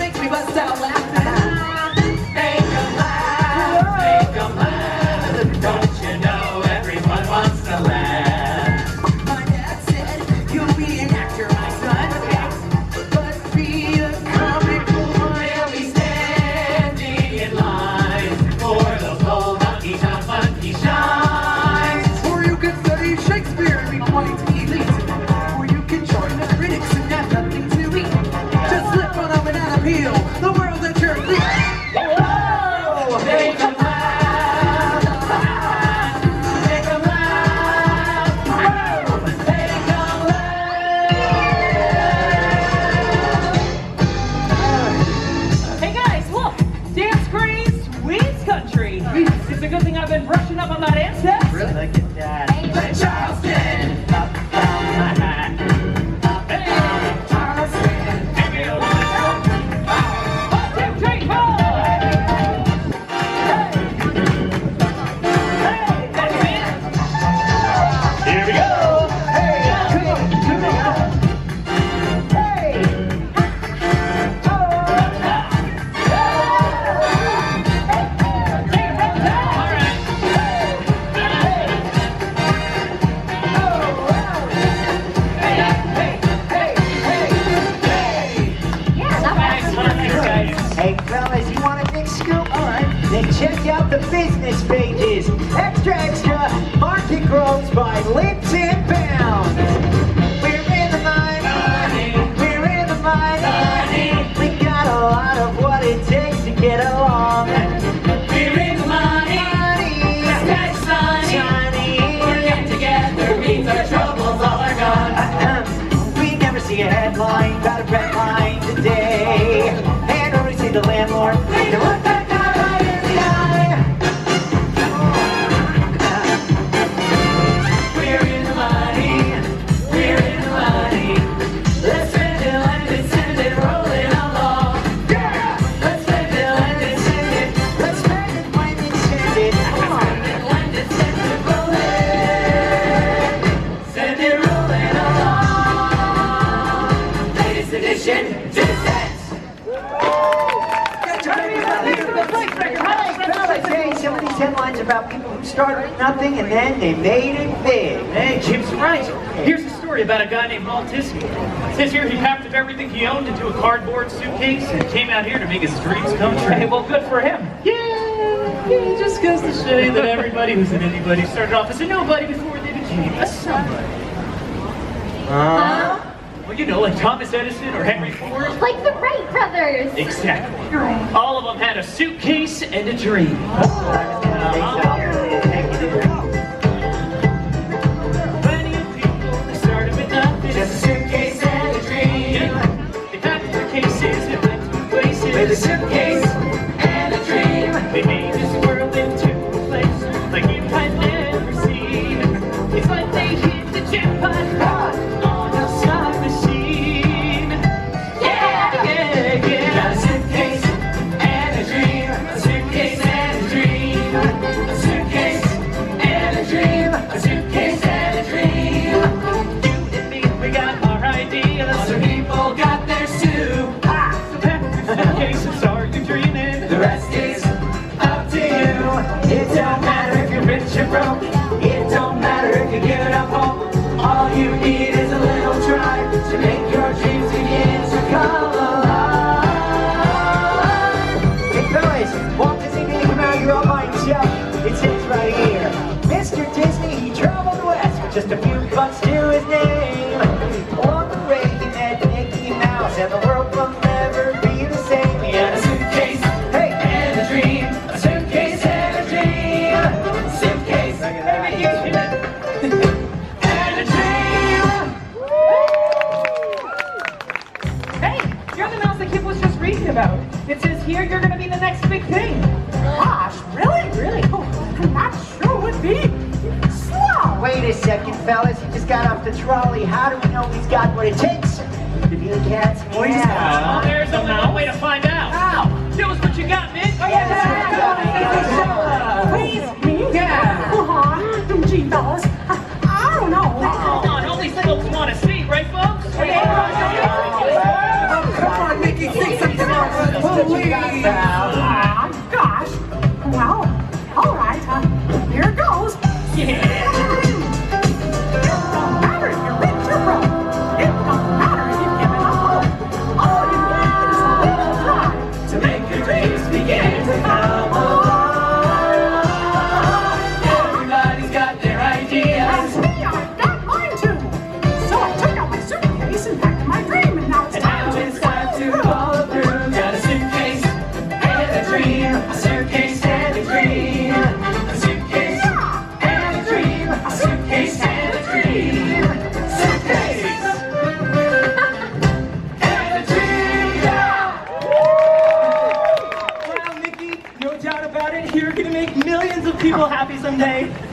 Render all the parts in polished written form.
makes me bust out laughing. Make 'em laugh, make 'em laugh. Don't you know everyone wants to laugh? My dad said, you'll be an actor, my son. But be a comical one. They'll be standing in line for those old monkey shines, monkey shines. Or you can study Shakespeare and be quite elite. Or you can join the critics and have nothing to eat. Just slip on a banana peel, the world at your feet. Whoa! Make 'em laugh, make 'em laugh, whoa! Make 'em laugh. Hey guys, look! Dance craze wins country! It's a good thing I've been brushing up on that ancestry. Really? Look at that. Hey, Charleston! Hey fellas, you want a big scoop? Alright. Then check out the business pages. Extra, extra, market grows by leaps and bounds. We're in the money. We're in the money. We got a lot of what it takes to get along. We're in the money. The sky's sunny. We're getting together means our troubles all are gone. We never see a headline, got a red line today. And only see the landlord. They look that guy right in the eye. We're in the money. We're in the money. Let's spend it, lend it, send it, roll it along. Yeah! Let's spend it, lend it, send it. Let's spend it when it's ended. Come on. Spend it, lend it, send it, roll it. Send it, roll it along. Latest edition, 2 cents. Some of these headlines about people who started with nothing and then they made it big. Hey, Jim's right. Here's a story about a guy named Walt Disney. It says here he packed up everything he owned into a cardboard suitcase and came out here to make his dreams come true. Hey, well, good for him. Yeah, it just goes to show you that everybody who's an anybody started off as a nobody before they became a somebody. Well, you know, like Thomas Edison or Henry Ford. Like the Wright brothers. Exactly. All of them had a suitcase and a dream. Plenty of people, they started with nothing. Just a suitcase and a dream. Yeah. They packed their cases and went to places. With a suitcase and a dream. They made this world into a place like you had never seen. It's like they hit the jackpot on a slot machine. Yeah, yeah, yeah. Got a suitcase and a dream. A suitcase and a dream. A suitcase and a dream. A suitcase and a dream. You and me, we got our ideas. Other people got theirs too. So pack your suitcase and start your dreaming. The rest is up to you. It don't matter if you're rich or broke. It don't matter if you're giving up hope. All you need is a little drive to make your dreams begin to come alive. Hey fellas, Walt Disney didn't come out here all by himself. It says right here, Mr. Disney, he traveled west with just a few bucks to his name. On the way he met Mickey Mouse and the world will never be the same. He had a suitcase and a dream. A suitcase and a dream. Suitcase and a dream. Hey, you're the mouse that Kip was just reading about. It says here you're gonna be the next big thing. Gosh, really? Really? Oh, I'm not sure what be. Slow. Wait a second, fellas, he just got off the trolley. How do we know he's got what it takes to be the cat's Well, meow? there's only one way to find out. How? Show us what you got, Mick. Oh, yeah, please, me? Yeah. Gee, fellas, I don't know. Come on, only folks want to see, right, folks? Oh, come on, Mickey, say something else.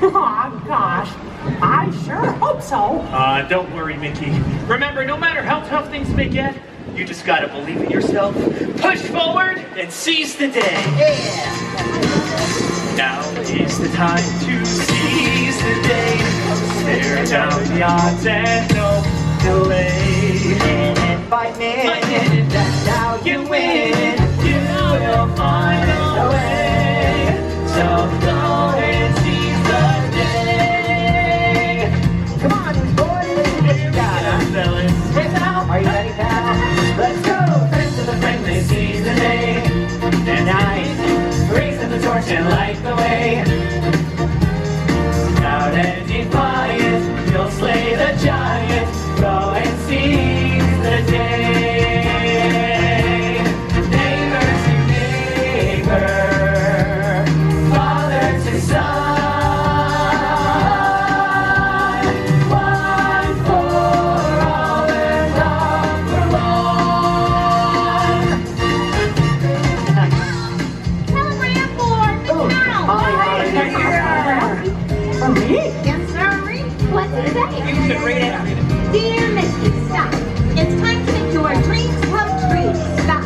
Oh, gosh. I sure hope so. Don't worry, Mickey. Remember, no matter how tough things may get, you just gotta believe in yourself, push forward, and seize the day. Yeah. Now is the time to seize the day. Stare down the odds and no delay. Minute by minute, that's how you win. You will find a way. So go and seize the day. Come on, boys, let's see what you got. Fellas. Are you ready, pal? Let's go. Friends of a friend, they seize the day. And Nice. raising the torch and light the way. Proud and defiant, you'll slay the giant. Go and seize the day. Neighbor to neighbor, father to son. One for all and all for one. Telegram for now. For me? Yes, sir. What's it say? Dear Mickey, stop. It's time to make your dreams come true. Stop.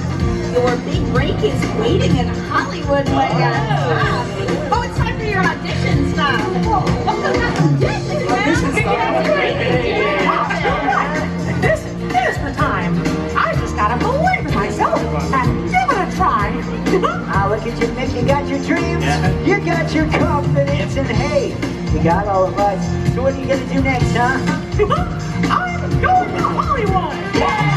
Your big break is waiting in Hollywood. Stop. Oh, it's time for your audition. Stop. Welcome to Disneyland. This is the time. I just gotta believe in myself and give it a try. Ah, look at you, Mick. You got your dreams. You got your confidence. And hey, you got all of us. So what are you going to do next, huh? I'm going to Hollywood. Yeah!